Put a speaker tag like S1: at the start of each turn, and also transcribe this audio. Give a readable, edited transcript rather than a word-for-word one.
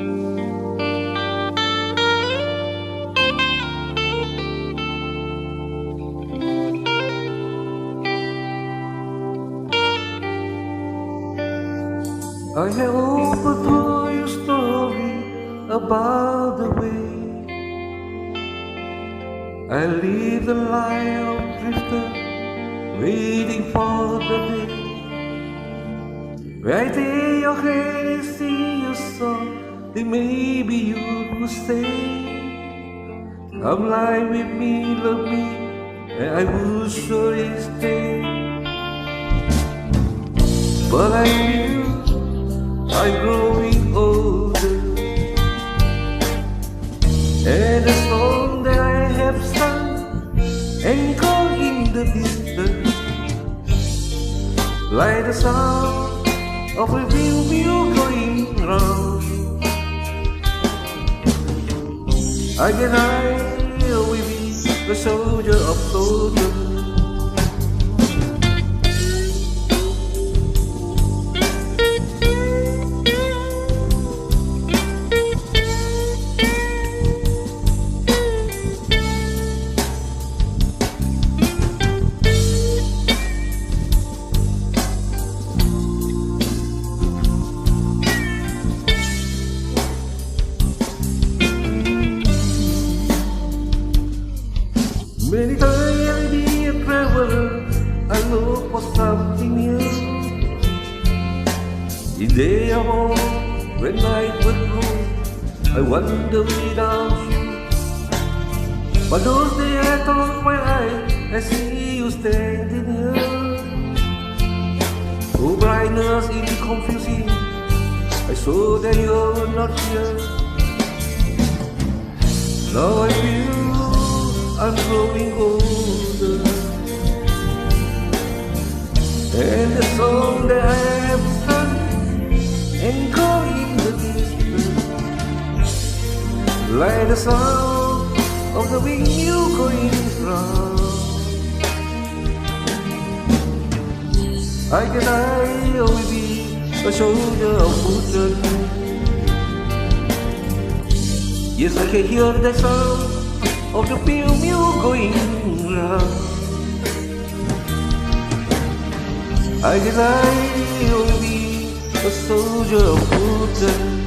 S1: I have opened through your story about the way I live the life of drifter, waiting for the day right there your hand and sing your song, then maybe you will stay. Come lie with me, love me, and I will surely stay. But I feel I'm growing older, and the song that I have sung echoes in the distance, like the sound of a wheel going round. Again I will be the soldier of soldiers. Many times I be a traveler, I look for something new. In day of all, when night would grow, I wander without you. But those days I close my eyes, I see you standing here. Oh, brightness in confusing, I saw that you're not here. Now I feel I'm growing older, and the song that I have sung echo in the distance, like the sound of the wind going round. I can I will be a soldier of fortune. Yes, I can hear the sound of the wheel going round. I guess I will be a soldier of fortune.